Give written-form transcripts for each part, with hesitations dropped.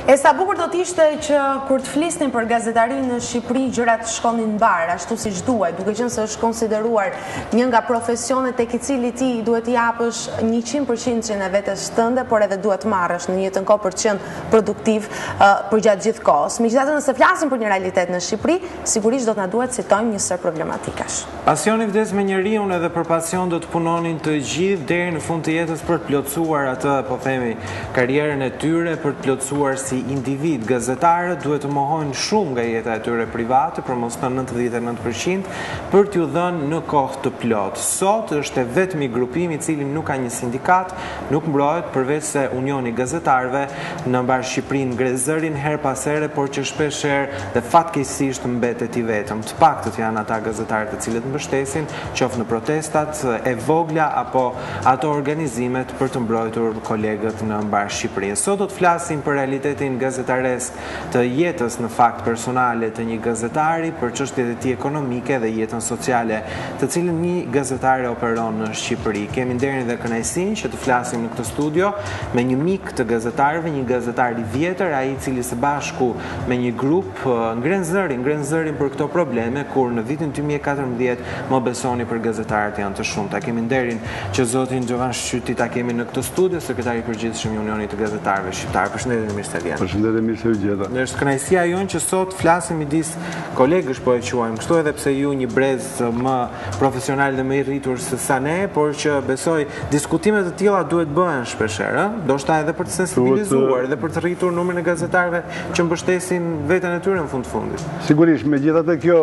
E sa bukur do t'ishte që kur të flisnin për gazetarinë në Shqipëri gjërat shkonin mbar, ashtu siç duhet, duke qenë se është konsideruar një nga profesionet tek i cili ti duhet t'i japësh 100% e vetes tënde, por edhe duhet marrësh në një kohë për të qenë produktiv përgjatë gjithë kohës. Megjithatë, nëse flasim për një realitet në Shqipëri, sigurisht do t'na duhet citojmë një sër problematikash. Pasioni vdes me njeriu edhe për pasion do të punonin të gjithë deri në fund të jetës për të plotësuar atë, po themi, karrierën e tyre, për të plotësuar si individ. Gazetarët duhet të mohojnë shumë nga jeta e tyre private, për mos në 99%, për t'ju dhënë në kohë të plotë. Sot është vetëm i grupimi i cili nuk ka një sindikat, nuk mbrohet përveç se Unioni i Gazetarëve në mbar Shqipërinë ngre zërin her pas here, por që shpeshherë dhe fatkeqësisht mbetet i vetëm. Të paktët janë ata gazetarë të cilët mbështesin, qoftë në protestat e vogla apo ato organizimet për të mbrojtur kolegët në mbar Shqipërinë. Sot do të flasim për realitetin gazetaresk të jetës në fakt personale të një gazetari, për çështjet e tij ekonomike dhe jetën sociale të cilën një gazetare operon në Shqipëri. Kemi nderin dhe kënaqësinë që të flasim në këtë studio me një mik të gazetarëve, një gazetar i vjetër, ai i cili së bashku me një grup ngren zërin për këto probleme, kur në vitin 2014 më besoni për gazetarët janë të shumta. Kemi nderin që zotin Gjovan Shqyti ta kemi në këtë studio, sekretari i përgjithshëm i Unionit të Gazetarëve Shqiptar. Përshëndetje, mirë se vjen. Përshëndetje, mirë se u gjeta. Është kënaqësia jonë që sot flasim midis kolegësh, po e quajmë kështu, edhe pse ju një brez më profesional dhe më i rritur se sa ne, por që besoj diskutimet të tilla duhet bëhen shpeshherë, ndoshta edhe për të sensibilizuar dhe për të rritur numrin e gazetarëve që mbështesin veten e tyre në fund fundit. Sigurisht, megjithatë kjo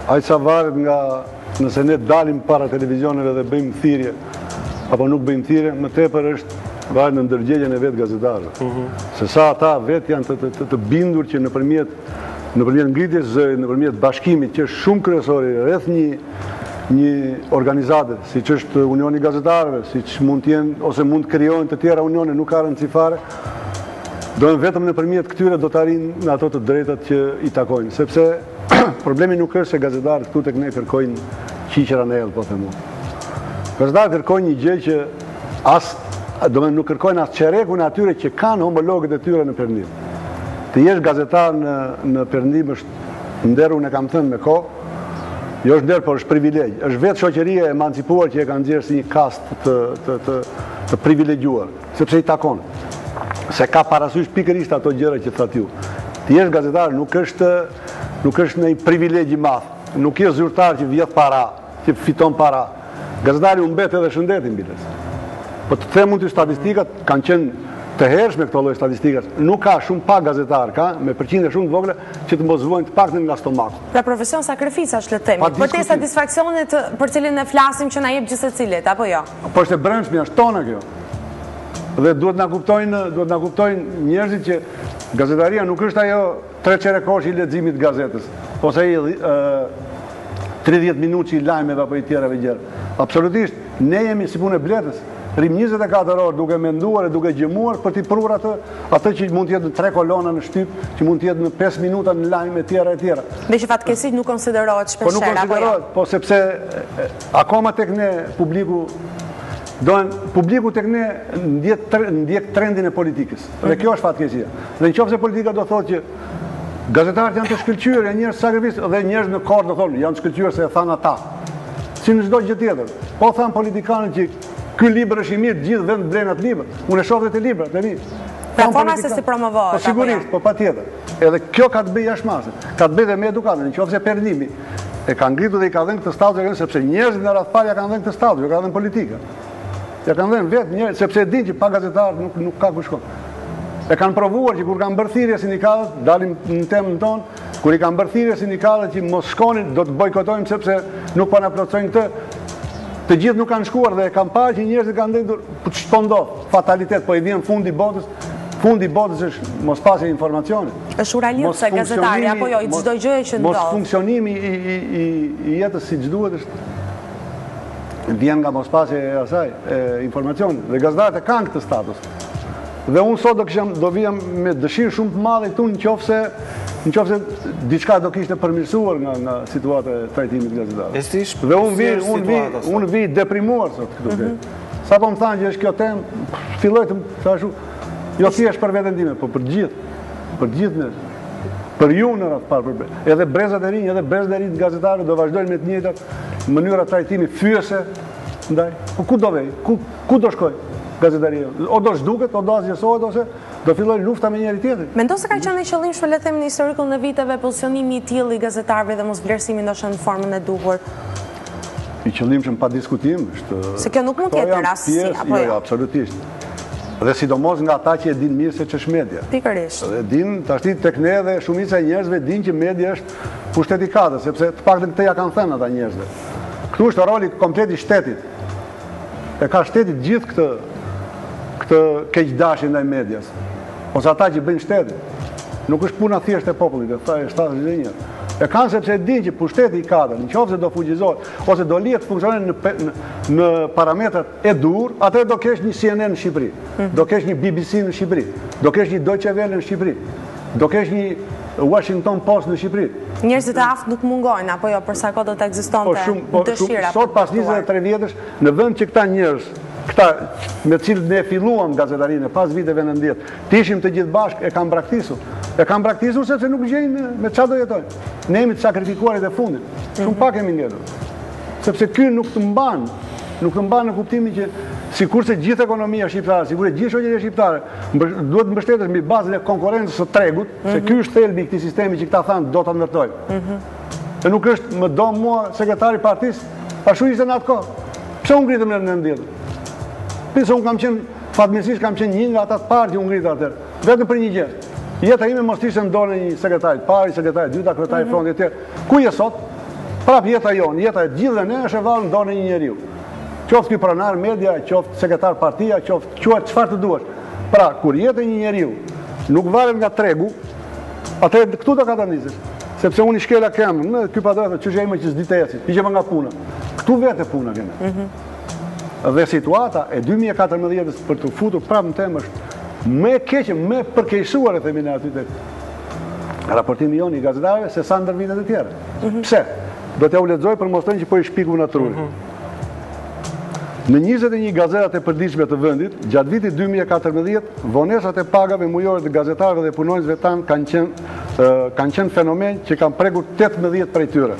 aq sa varet nga nëse ne dalim para televizioneve dhe bëjmë thirrje apo nuk bëjmë thirrje, më tepër është varet në ndërgjegjen e vetë gazetarëve. Se sa ata vetë janë të bindur që nëpërmjet ngritjes së zërit, nëpërmjet bashkimit që është shumë kryesor rreth një organizate, siç është Unioni i Gazetarëve, siç mund të jenë ose mund të krijohen të tjera unione, nuk ka rëndësi fare. Dohen vetëm nëpërmjet këtyre do të arrijnë në ato të drejtat që i takojnë, sepse problemi nuk është se gazetarët këtu tek ne kërkojnë qiqra në ellë, po them unë. Gazetarët kërkojnë një gjë që nuk kërkojnë as çerekun e atyre që kanë homologët e tyre në Perëndim. Të jesh gazetar në Perëndim është nder, unë e kam thënë me kohë, jo është nder, por është privilegj. Është vetë shoqëria e emancipuar që e kanë nxjerrë si një kast të privilegjuar, sepse i takon. Se ka parasysh pikërisht ato gjëra që thatë ju. Të jesh gazetar nuk është një privilegj i madh. Nuk je zyrtar që vjet para, që fiton para. Gazetari u mbet edhe shëndetin biles. Po të them unë statistikat kanë qenë të hershme këto lloj statistikas. Nuk ka shumë pak gazetar, ka me përqindje shumë të vogla që të mos vojnë të paktën nga stomaku. Pra profesion sakrificash le të themi, për te satisfaksionit për cilin ne flasim që na jep gjithsecilit, apo jo? Po është e brendshme, është tona kjo. Dhe duhet na kuptojnë njerëzit që gazetaria nuk është ajo 3 çerekosh i leximit të gazetës, ose ai 30 minutë i lajmeve apo i tjerave gjëra. Absolutisht, ne jemi si punë e bletës. Rrim 24 orë duke menduar e duke gjëmuar për t'i prur atë që mund të jetë në 3 kolona në shtyp, që mund të jetë në 5 minuta në lajme e tjera. Me që fatkeqësisht nuk konsiderohet shpeshherë. Po nuk konsiderohet, po sepse akoma tek ne publiku tek ne ndjek trendin e politikës. Dhe kjo është fatkeqësia. Dhe nëse politika do thotë që gazetarët janë të shkëlqyer, janë njerëz sakrifisë, dhe njerëz në korë do thonë janë të shkëlqyer se e thanë ata. Si në çdo gjë tjetër. Po thanë politikanët që ky libër është i mirë, gjithë vend blen atë libër. Unë e shoh te librat, e mi. Platforma se si promovohet. Po sigurisht, po patjetër. Edhe kjo ka të bëjë jashmase. Ka të bëjë dhe me edukatën, nëse Perëndimi e ka ngritur dhe i ka dhënë këtë status, sepse njerëzit në radh parë ja kanë dhënë këtë status, ja kanë dhënë politika. Ja kanë dhënë vetë njerëz, sepse e dinë që pa gazetar nuk ka ku shkon. E kanë provuar që kur kanë bërë thirrje sindikatët, dalim në temën tonë, kur i kanë bërë thirrje sindikatët që mos shkonin, do të bojkotojmë sepse nuk po na plotësojnë këtë. Të gjithë nuk kanë shkuar dhe kanë parë që njerëzit kanë ndendur, po ç'po ndodh? Fatalitet, po i vjen fundi i botës. Fundi i botës është mos pasje informacione. Është uralidhse gazetari apo jo, i çdo gjëje që ndodh. Mos funksionimi i jetës siç duhet është vjen nga mos pasje e asaj informacione. Dhe gazetarët e kanë këtë status. Dhe unë sot do vija me dëshirë shumë të madhe këtu nëse diçka do kishte përmirësuar nga situata e trajtimit gazetarëve. Dhe unë vi deprimuar sot këtu. Sa po më thanë që është kjo temë, filloj të thashu, jo thjesht për veten time, po për gjithë. për gjithë në, për ju në rreth parë, edhe brezat e rinj, edhe brezat e rinj gazetarë do vazhdojnë me të njëjtat mënyra trajtimi fyese ndaj. Po ku do vej? Ku do shkoj gazetaria? O do zhduket, o do asgjësohet, ose do filloj lufta me njëri tjetrin. Mendo se ka qenë i qëllimshme, le të themi, në historikull në viteve pozicionimi i tillë i gazetarëve dhe mos vlerësimi ndoshta në formën e duhur? I qëllimshëm pa diskutim është. Se kjo nuk mund të jetë rastësi, apo jo? Jo, absolutisht. Dhe sidomos nga ata që e din mirë se ç'është media. Pikërisht. Dhe din, tash tek ne dhe shumica e njerëzve din që media është pushteti i katërt, sepse të paktën këtë ja kanë thënë ata njerëzve. Këtu është roli komplet i shtetit. E ka shteti gjithë këtë keqdashje ndaj medias. Ose ata që bëjnë shtetin. Nuk është puna thjesht e popullit, e shtatë çdo një. E kanë sepse din që pushteti i katërt, nëse do fuqizohet ose do lihet funksionon në parametrat e dur, atëherë do kesh një CNN në Shqipëri, do kesh një BBC në Shqipëri, do kesh një Deutsche Welle në Shqipëri, do kesh një Washington Post në Shqipëri. Njerëzit e aftë nuk mungojnë, apo jo, për sa kohë do të ekzistonte dëshira. Sot pas 23 vjetësh, në vend që këta njerëz, këta me cilët ne filluam gazetarinë pas viteve 90, të ishim të gjithë bashkë, e kanë braktisur. E kanë braktisur sepse nuk gjejnë me çfarë do jetojnë. Ne jemi të sakrifikuarit e fundit. Shumë pak kemi ngjetur. Sepse ky nuk të mban në kuptimin që sikurse gjithë ekonomia shqiptare, sigurisht gjithë shoqëria shqiptare duhet të mbështetesh mbi bazën e konkurrencës së tregut, se ky është thelbi i këtij sistemi që këta thanë do ta ndërtojnë. E nuk është më do mua sekretari i partisë, ashtu ishte në atë kohë. Pse u ngritëm në 90? Pse unë kam qenë fatmirësisht kam qenë një nga ata të parë që u ngritën atëherë, vetëm për një gjë. Jeta ime mos ishte ndonjë një sekretar i parë, sekretar i dytë, kryetari i frontit të tjerë. Ku je sot? Prap jeta jonë, jeta e gjithë dhe ne është e vallë ndonjë një njeriu. Qoftë ky pronar media, qoftë sekretar partia, qoftë quhet çfarë të duash. Pra, kur jetë një njeriu nuk varet nga tregu, atëherë këtu do ka ta nisësh. Sepse unë i shkela kem, ky pa drejtë, çuçi më që s'di të eci, i që nga puna. Këtu vetë puna kemi. Dhe situata e 2014-s për të futur prapë në temë është me keqe, me përkeqësuar e themi në aty tek raportimi jonë i gazetarëve se sa ndër vitet e tjera. Pse? Do t'ja u lexoj për mos thënë që po i shpiku në truri. Në 21 gazetat e përditshme të vendit, gjatë vitit 2014, vonesat e pagave mujore të gazetarëve dhe punonjësve tanë kanë qenë fenomen që kanë prekur 18 prej tyre.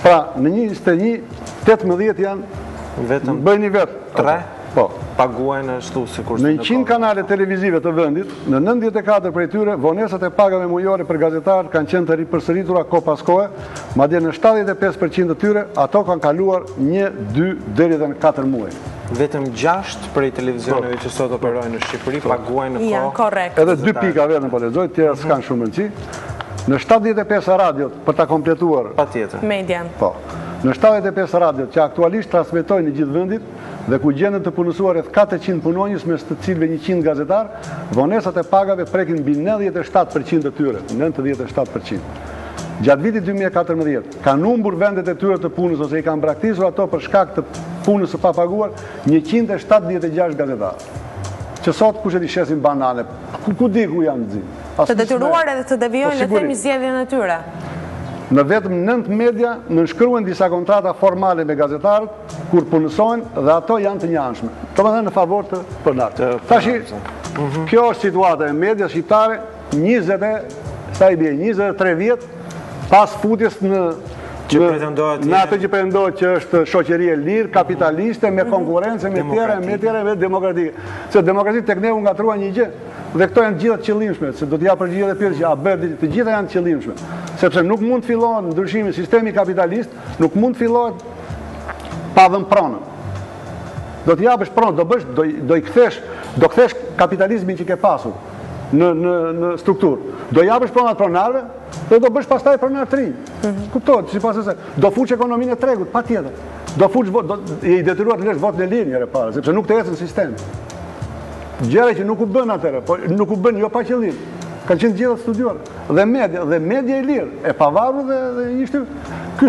Pra, në 21, 18 janë vetëm bëjnë vetë. 3? Po. Paguajnë ashtu sikur në 100 kanale televizive të vendit, në 94 prej tyre, vonesat e pagave mujore për gazetarët kanë qenë të ripërsëritura kohë pas kohe, madje në 75% të tyre, ato kanë kaluar 1, 2 deri edhe në 4 muaj. Vetëm 6 prej televizioneve që sot operojnë në Shqipëri paguajnë në kohë. Ja, korrekt. Edhe 2 pika vetëm po lexoj, tjera s'kanë shumë rëndësi. Në 75 radiot për ta kompletuar patjetër. Median. Po. Në 75 radiot që aktualisht transmetojnë në gjithë vendit dhe ku gjenden të punësuar rreth 400 punonjës mes të cilëve 100 gazetar, vonesat e pagave prekin mbi 97% të tyre, 97%. Gjatë vitit 2014 kanë humbur vendet e tyre të punës ose i kanë braktisur ato për shkak të punës së papaguar 176 gazetarë. Që sot kush e di shesin banane, ku di ku janë nxit. Të detyruar edhe të devijojnë le të themi zgjedhjen e tyre. Në vetëm 9 media nënshkruhen disa kontrata formale me gazetarët kur punësojnë dhe ato janë të njanshme. Domethënë në favor të pronarëve. Tashi, kjo është situata e medias shqiptare 23 vjet pas futjes në atë që pretendohet që është shoqëri e lirë, kapitaliste, me konkurrencë, me tjera demokratike. Se demokracia tek ne u ngatrua një gjë. Dhe këto janë gjitha të qëllimshme, se do t'ja përgjigjet e pyetja që a bëhet, të gjitha janë të qëllimshme. Sepse nuk mund të fillohet ndryshimi sistemi kapitalist, nuk mund të fillohet pa dhënë pronën. Do t'i japësh pronë, do kthesh kapitalizmin që ke pasur në strukturë. Do japësh pronat pronarëve dhe do bësh pastaj pronar të rinj. Kuptohet, sipas asaj, do fuç ekonominë e tregut, patjetër. Do fuç i detyruar të lësh votën e lirë njëherë para, sepse nuk të ecën sistem. Gjëra që nuk u bën atëherë, po nuk u bën jo pa qëllim. Kanë qenë gjithë studiuar. Dhe media e lirë, e pavarur dhe ishte ky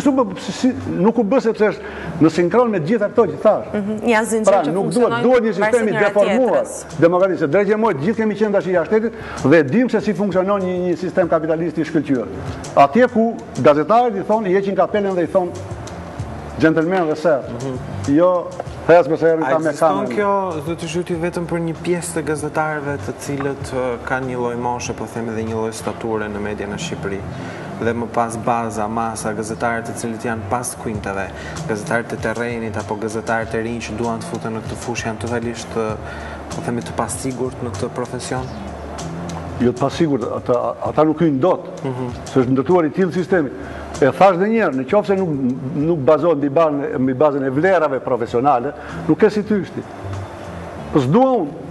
nuk u bë sepse është në sinkron me gjitha këto që thash. Janë zinxhir që funksionojnë. Duhet një sistem i deformuar demokratisë. Drejtëmoj gjithë kemi qenë tash jashtë shtetit dhe dim se si funksionon një sistem kapitalist i shkëlqyer. Atje ku gazetarët i thonë, i heqin kapelen dhe i thonë gentleman dhe sir. Jo Thes më se herën A ka me ekziston kamerën. kjo, do të shyti vetëm për një pjesë të gazetarëve të cilët kanë një lloj moshe, po them edhe një lloj stature në media në Shqipëri. Dhe më pas masa, gazetarët të cilët janë pas kuinteve, gazetarët e terrenit apo gazetarët e rinj që duan të futen në këtë fushë janë totalisht, po themi, të pasigurt në këtë profesion? Jo të pasigurt, ata nuk hyjnë dot, se është ndërtuar i tillë sistemi. E thash dhe njerë, në qoftë se nuk bazohet mbi bazën e vlerave profesionale, nuk e si ty shti. Po s'dua unë.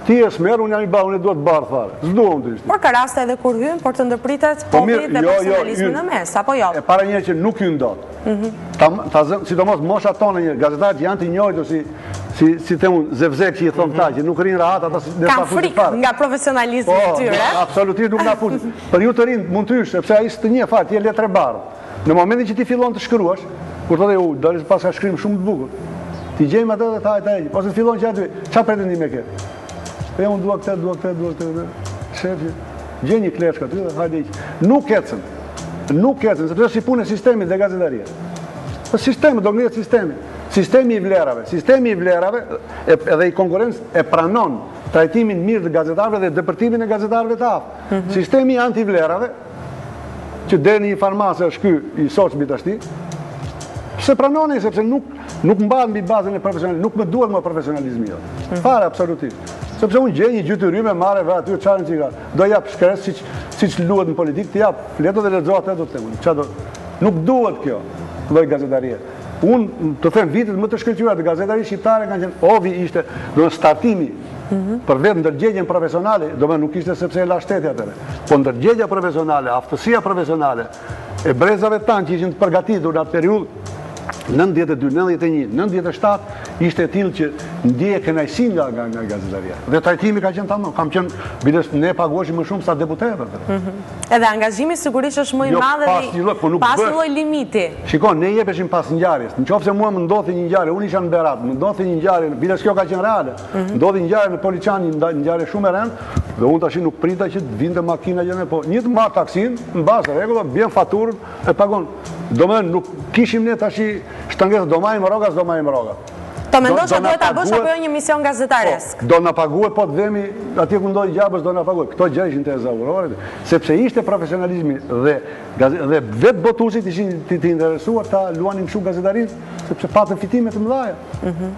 Ti e smerë, unë jam i barë, unë e duhet barë fare. S'dua unë ty shti. Por ka raste edhe kur hynë, por të ndërpritet popullit dhe personalizmi në mes, apo jo? E para njerë që nuk hynë dot. Sidomos mosha tonë njerë, gazetarët janë të njojtë si të unë zevzek që i thonë ta, që nuk rinë rahat, ata ne ka frikë nga profesionalizmi të tyre? Absolutisht nuk nga futin. Për ju të rinë mund të ysh, sepse a isë të një farë, ti e letre barë. Në momentin që ti fillon të shkruash, kur të dhe dalë pas ka shkrim shumë të bukur, ti gjejmë atë dhe ta e ose fillon që aty, qa pretendim e ke? E unë dua këtë, shefi, gjej një kleshka aty dhe hajde iqë. Nuk ecën, sepse si punë e sistemit dhe gazetaria. Sistemi, do ngrihet sistemi. Sistemi i vlerave edhe i konkurencë e pranon trajtimin mirë të gazetarëve dhe depërtimin e gazetarëve të aftë. Sistemi anti-vlerave, që deri në një farmase është ky i soçmit ashti, se pranoni sepse nuk mbahet mbi bazën e profesionalizmit, nuk më duhet më profesionalizmi jote. Fare absolutisht. Sepse unë gjej një gjytyryme, marrë ve aty çfarë që ka. Do jap shkres siç luhet në politikë, ti jap fleto dhe lexo atë do të them. Nuk duhet kjo lloj gazetarie. Unë të them vitet më të shkëlqyera të gazetarisë shqiptare kanë qenë ovi ishte do startimi për vetë ndërgjegjen profesionale, do më nuk ishte sepse e la shteti atëre. Po ndërgjegja profesionale, aftësia profesionale e brezave tanë që ishin të përgatitur në atë periudhë 92, 91, 97 ishte e tillë që ndjeje kënaqësi nga gazetaria. Dhe trajtimi ka qenë tamam. Kam qenë biles ne paguheshim më shumë sa deputetët. Edhe angazhimi sigurisht është më i madh dhe pas një lloj limiti. Shikon, ne jepeshim pas ngjarjes. Nëse mua më ndodhi një ngjarje, unë isha në Berat, më ndodhi një ngjarje, biles kjo ka qenë reale. Ndodhi ngjarje në Poliçan, një ngjarje shumë e rëndë, dhe unë tash nuk prita që të vinte makina gjene, po një të marr taksin, në bazë rregullave, bjen faturën e pagon. Domethënë nuk kishim ne tash shtangesë do majmë rroga. To mendosh se duhet ta bësh apo jo një mision gazetaresk? Do na paguhet po të vemi atje ku ndodhi gjabës do na paguhet. Këto gjë ishin të ezaurorit, sepse ishte profesionalizmi dhe vetë botuesit ishin të interesuar ta luanin kështu gazetarin, sepse patën fitime të mëdha.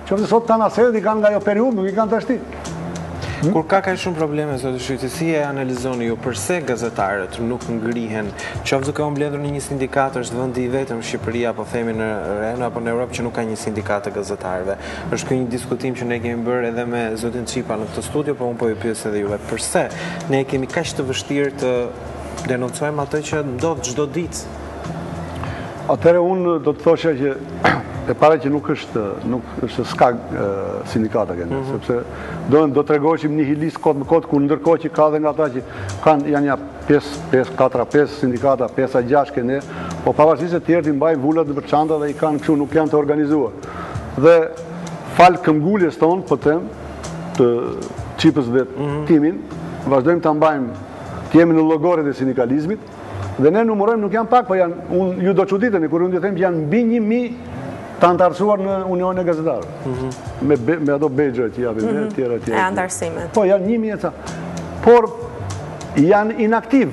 Qoftë sot kanë asetet i kanë nga ajo periudhë, nuk i kanë tashti. Kur ka kaq shumë probleme zotë Shyti, si e analizoni ju përse gazetarët nuk ngrihen, qoftë duke u mbledhur në një sindikat, është vendi i vetëm Shqipëria, apo themi në Ren apo në Europë që nuk ka një sindikat të gazetarëve. Është ky një diskutim që ne kemi bërë edhe me zotin Çipa në këtë studio, po unë po ju pyes edhe juve, përse ne kemi kaq të vështirë të denoncojmë atë që ndodh çdo ditë? Atëherë unë do të thosha që e para që nuk është s'ka sindikata kënë, sepse do të regoshim një hilist kod më kod, kur ndërkohë që ka dhe nga ta që janë ja 5 sindikata, 5-6 këne, po pavarësisht se tjerë t'i mbajnë vullat në përçanta dhe i kanë kështu, nuk janë të organizuar. Dhe falë këmbgulljes tonë, po tem, të Çipës dhe timin, vazhdojmë të mbajmë, të jemi në llogarit e sindikalizmit, dhe ne numërojmë nuk janë pak, po ju do çuditeni kur unë ju them që janë mbi 1000 të antarësuar në Unionin e Gazetarëve. Me ato bejgjë që japin, tjera. E antarësimet. Po, janë 1000 e ca. Por, janë inaktiv.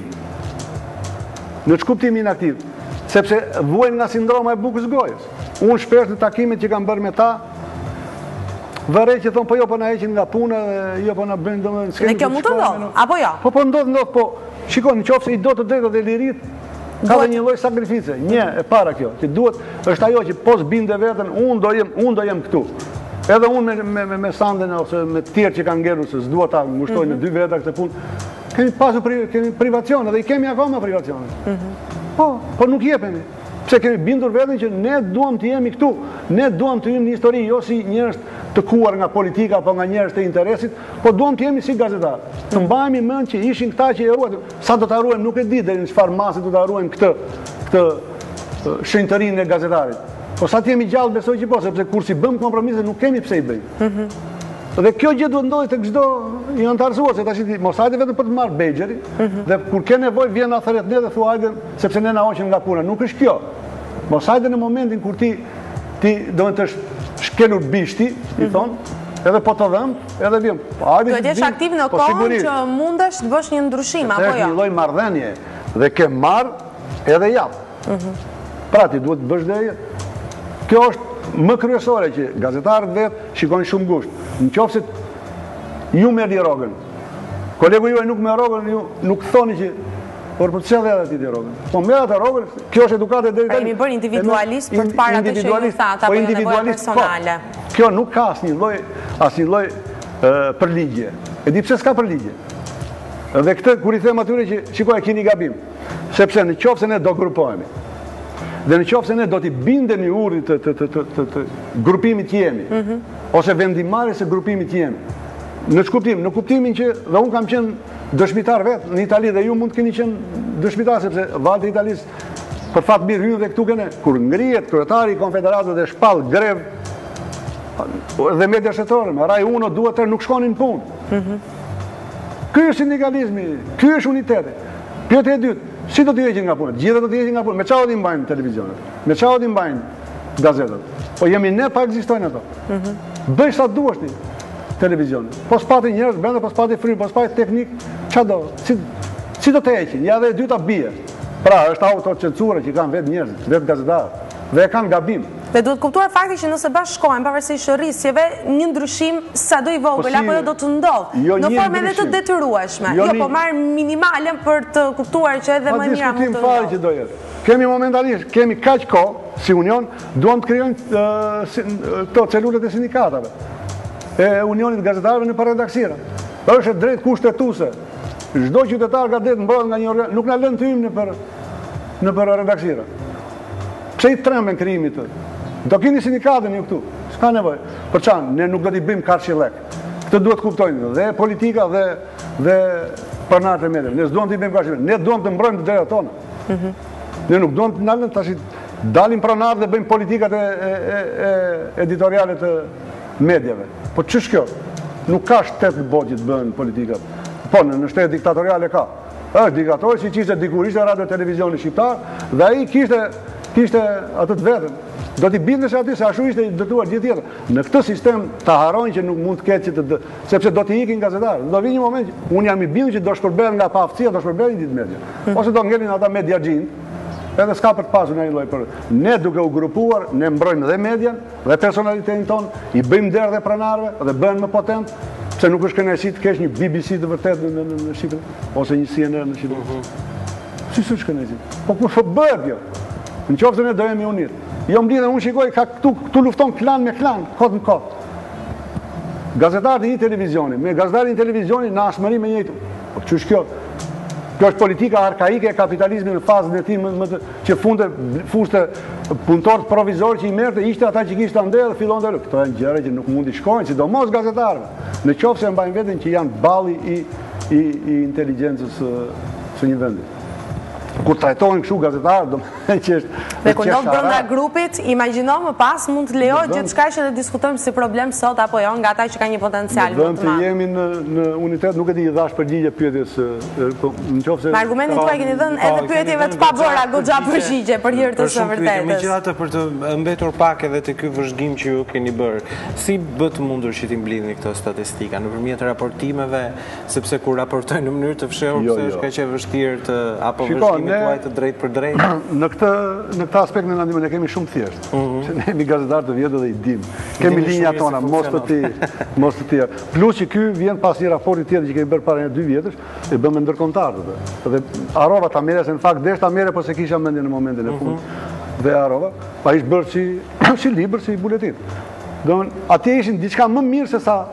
Në ç'kuptim inaktiv? Sepse vuajnë nga sindroma e bukës gojës. Unë shpesh në takimet që kam bërë me ta, vërej që thonë, po jo, po na heqin nga puna, jo, po na bëjnë domethënë. Dhe kjo mund të ndodh, apo jo? Po ndodh, po shikoni, nëse i do të drejtat e lirit, ka dhe një lloj sakrifice. Një e para kjo, që duhet është ajo që pos binde veten, unë do jem këtu. Edhe unë me Sanden ose me të tjerë që kanë ngelur se s'dua ta ngushtojnë në 2 veta këtë punë. Kemi privacione dhe i kemi akoma privacione. Po nuk jepemi. Pse kemi bindur veten që ne duam të jemi këtu. Ne duam të jemi në histori, jo si njerëz të kuar nga politika apo nga njerëz të interesit, po duam të jemi si gazetar. Të mbajmë mend që ishin këta që e ruajnë. Sa do ta ruajmë nuk e di deri në çfarë mase do ta ruajmë këtë shenjtërinë e gazetarit. Po sa të jemi gjallë besoj që po, sepse kur si bëm kompromise nuk kemi pse i bëjmë. Dhe kjo gjë duhet ndodhi tek çdo i antarësuar, se tash mos hajde vetëm për të marrë bejgjeri, dhe kur ke nevojë vjen atëherë ne dhe thua hajde sepse ne na hoqën nga puna. Nuk është kjo. Mos hajde në momentin kur ti do të shkelur bishti, i thonë, edhe po të dhëmë, edhe vim. Duhet jesh aktiv në kohën që mundesh të bësh një ndryshim, apo jo? Është një lloj marrëdhënie dhe ke marr edhe jap. Pra ti duhet të bësh dhe jetë. Kjo është më kryesore që gazetarët vetë shikojnë shumë ngushtë. Nëse ju merrni rrogën, kolegu juaj nuk merr rrogën, ju nuk thoni që por për çfarë edhe ti rrogën. Po merr atë rrogën, kjo është edukate deri tani. Jemi bërë individualist për të parë atë që ju thatë apo nevoja personale. Kjo nuk ka asnjë lloj përligje. E di pse s'ka përligje. Dhe këtë kur i them atyre që shikoj e keni gabim, sepse në qoftë se ne do grupohemi, dhe në qoftë se ne do t'i bindemi urdhit të grupimit që jemi, ose vendimarrjes së grupimit që jemi, në kuptimin që dhe unë kam qenë dëshmitar vetë në Itali dhe ju mund të keni qenë dëshmitar, sepse valët e Italisë për fat mirë hynë dhe këtu kene, kur ngrihet kryetari i Konfederatës dhe shpall grev dhe media shtetërore, me raj 1, 2, 3 nuk shkonin punë. Ky është sindikalizmi, ky është uniteti. Pyetja e dytë, si do t'i heqin nga punët? Gjithë do t'i heqin nga punët. Me çfarë do t'i mbajnë televizionet? Me çfarë do t'i mbajnë gazetat? Po jemi ne pa ekzistojnë ato. Bëj sa duash ti televizionet. Po s'pati njerëz brenda, po s'pati frymë, po s'pati teknik, çfarë do? Si do të heqin? Ja dhe e dyta bie. Pra, është autocensura që kanë vetë njerëzit, vetë gazetarët, dhe e kanë gabim. Dhe duhet kuptuar fakti që nëse bashkohen pavarësisht rrisjeve, një ndryshim sado i vogël apo jo do të ndodh në formë edhe të detyrueshme. Jo, po marr minimale për të kuptuar që edhe më mira mund të ndodhë. Që do jetë. Kemi momentalisht, kemi kaq kohë si union, duam të krijojmë këto celulet e sindikatave, e unionit gazetarëve në redaksira. Është drejt kushtetuese. Çdo qytetar ka drejt mbrohet nga një organ, nuk na lën të hyjmë në redaksira. Pse i tremben krijimit të? Do keni sindikatën ju këtu. S'ka nevojë. Për çan, ne nuk do t'i bëjmë karçi lek. Këtë duhet kuptojnë dhe politika dhe pronarët e mediave. Ne s'duam t'i bëjmë karçi lek. Ne duam të mbrojmë të drejtat tona. Ne nuk duam të ndalën tash dalim pronarët dhe bëjmë politikat e editoriale të mediave. Po ç'është kjo? Nuk ka shtet në botë që të bëhen politikat. Po në shtet diktatoriale ka. Është diktator që ishte dikur ishte radio televizioni shqiptar dhe ai kishte atë të vetën. Do t'i bindesh aty se ashtu ishte dëtuar gjithë tjetër. Në këtë sistem të harrojnë që nuk mund të ketë sepse do t'i ikin gazetarët. Do vi një moment që unë jam i bindur që do shpërbehen nga paaftësia, do shpërbehen ditë media. Ose do ngelin ata media xhind, edhe s'ka për të pasur në një lloj për. Ne duke u grupuar, ne mbrojmë dhe median, dhe personalitetin ton, i bëjmë derë dhe pronarëve dhe bëhen më potent, pse nuk është kënaqësi të kesh një BBC të vërtet në Shqipëri, ose një CNN në Shqipëri. Si s'është kënaqësi? Po kush po bëhet kjo? Në qoftë se ne do jemi unit. Jo mblidhen, unë shikoj, këtu lufton klan me klan, kot në kot. Gazetarët e një televizioni, me gazetarët e një televizioni në ashmëri me njëjtë. Po ç'është kjo? Kjo është politika arkaike e kapitalizmit në fazën e tij që fuste punëtorët provizorë që i merrte, ishte ata që kishte ande dhe fillon të lë. Këto janë gjëra që nuk mund të shkojnë, sidomos gazetarëve. Në qoftë se mbajnë veten që janë balli i inteligjencës së një vendi. Kur trajtohen kështu gazetarë, do të që është... Dhe kur ndodh brenda grupit, imagjino më pas mund të lejohet gjithçka që ne diskutojmë si problem sot apo jo nga ata që kanë një potencial më të madh. Të jemi në unitet, nuk e di i dhash përgjigje pyetjes, nëse me argumentin tuaj keni dhënë edhe pyetjeve të pabëra goxha përgjigje për hir të së vërtetës. Megjithatë për të mbetur pak edhe te ky vëzhgim që ju keni bërë, si bë të mundur që ti mblidhni këto statistika nëpërmjet raportimeve, sepse kur raportojnë në mënyrë të fshehur, pse është kaq e vështirë të apo të drejt për drejt? Në këtë aspekt në ndihmën e kemi shumë thjesht. Se ne jemi gazetarë të vjetë dhe i dim. Kemi linja tona, mos të tjerë. Plus që ky vjen pas një raporti tjetër që kemi bërë para 2 vjetësh, e bëmë ndërkombëtarë. Dhe harrova ta merre, se në fakt deshta merre, po se kisha mendje në momentin e fundit. Dhe harrova, pa ishte bërë si libër, si buletin. Domethënë, atje ishin diçka më mirë se sa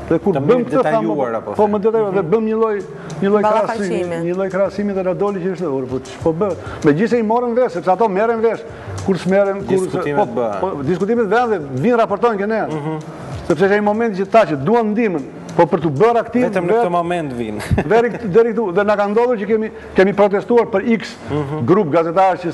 dhe kur bëm këtë detajuar apo po më detajuar dhe bëm një lloj krahasimi dhe na doli që është po ç'po bëhet. Megjithëse i morën vesh, sepse ato merren vesh kur s'merren diskutimet vënë dhe vinë raportojnë që ne. Sepse është një moment që ta që duan ndihmën, po për të bërë aktiv vetëm në këtë moment vinë. Deri këtu dhe na ka ndodhur që kemi protestuar për X grup gazetarë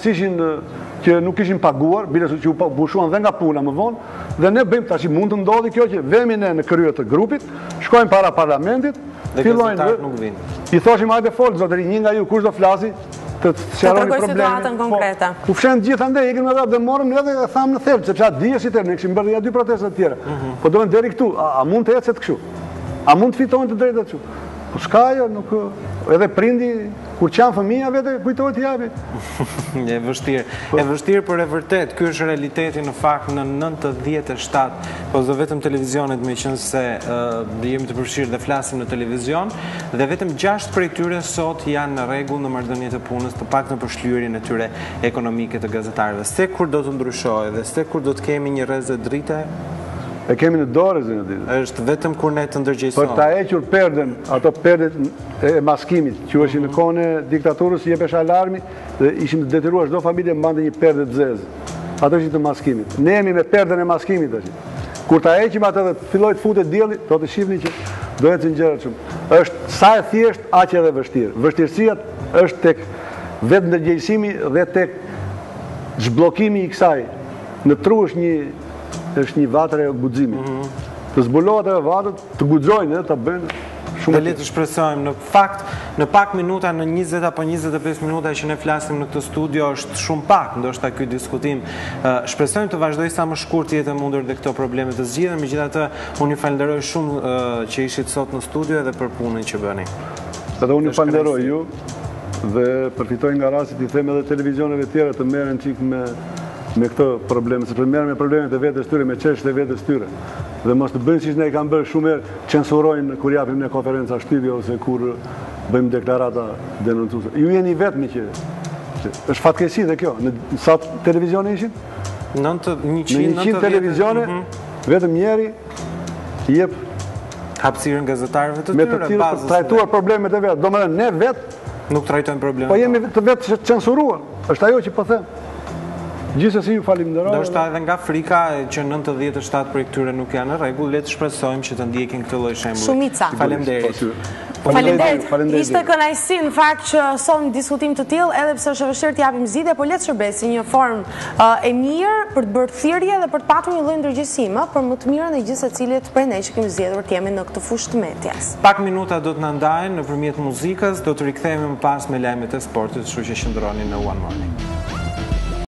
që nuk ishin paguar, bile që u pushuan dhe nga puna më vonë, dhe ne bëjmë tash mund të ndodhi kjo që vemi ne në krye të grupit, shkojmë para parlamentit, dhe gazetarët nuk vinë. I thoshim hajde fol zotëri, një nga ju kush do flasi, të sqaroni tregoj situatën konkrete. U fshen gjithandej, ikin me dhe morëm edhe e thamë në thelb, sepse atë dihesh i tërë, ne kishim bërë ja 2 protestat tjera. Po do në deri këtu, a mund të ecet kështu? A mund të fitojnë të drejtat kështu? Po s'ka jo, nuk... Edhe prindi, kur qanë fëmija, vete kujtojnë të japi. E vështirë, por e vërtet, kjo është realiteti në fakt në 97, po zë vetëm televizionet me qënë se jemi të përfshirë dhe flasim në televizion, dhe vetëm 6 prej tyre sot janë në rregull në marrëdhëniet e punës, të pak në përshlyerjen e tyre ekonomike të gazetarëve. Se kur do të ndryshojë dhe se kur do të kemi një rrezë drite, e kemi në dorë, zënë ditë. Është vetëm kur ne të ndërgjegjësojmë. Për ta hequr perden, ato perdet e maskimit, që është në kohën e diktaturës, jepesh alarmi dhe ishim të detyruar çdo familje mbante një perde të zezë. Ato ishin të maskimit. Ne jemi me perden e maskimit tash. Kur ta heqim atë dhe filloj të futet dielli, do të shihni që do ecën gjëra shumë. Është sa e thjesht, aq edhe vështirë. Vështirësia është tek vetë ndërgjegjësimi dhe tek zhbllokimi i kësaj. Në tru është një vatër e guximit. Të zbulohet e vatët, të guxojnë dhe të bëjnë shumë. Dhe le të shpresojmë, në fakt, në pak minuta, në 20 apo 25 minuta që ne flasim në këtë studio, është shumë pak, ndoshta ky diskutim. Shpresojmë të vazhdoj sa më shkurt jetë e mundur dhe këto probleme të zgjidhen. Megjithatë, unë ju falenderoj shumë që ishit sot në studio dhe për punën që bëni. Edhe unë ju falenderoj ju dhe përfitoj nga rasti i them edhe televizioneve tjera të merren çik me këto probleme, sepse merren me problemet e vetes tyre, me çështjet e vetes tyre. Dhe mos të bëjnë siç ne i kanë bërë shumë herë, censurojnë kur japim ne konferenca shtypje ose kur bëjmë deklarata denoncuese. Ju jeni vetmi që është fatkeqësi dhe kjo. Në sa televizione ishin? Në 100 televizione, vetëm njeri jep hapësirën gazetarëve të tyre, me të cilët trajtuar problemet e vet. Domethënë ne nuk trajtojmë problemet. Po jemi të vetë censuruar. Është ajo që po them. Gjithsesi ju falenderoj. Do është edhe nga frika që 97 prej këtyre nuk janë në rregull, le të shpresojmë që të ndjekin këtë lloj shembulli. Shumica. Faleminderit. Faleminderit. Ishte kënaqësi në fakt që son një diskutim të tillë, edhe pse është e vështirë të japim zgjidhje, por le të shërbejë si një formë e mirë për të bërë thirrje dhe për të patur një lloj ndërgjegjësimi për më të mirën e gjithë secilit prej nesh që kemi zgjedhur të jemi në këtë fushë të medias. Pak minuta do të na ndajnë nëpërmjet muzikës, do të rikthehemi më pas me lajmet e sportit, kështu që qëndroni në One Morning.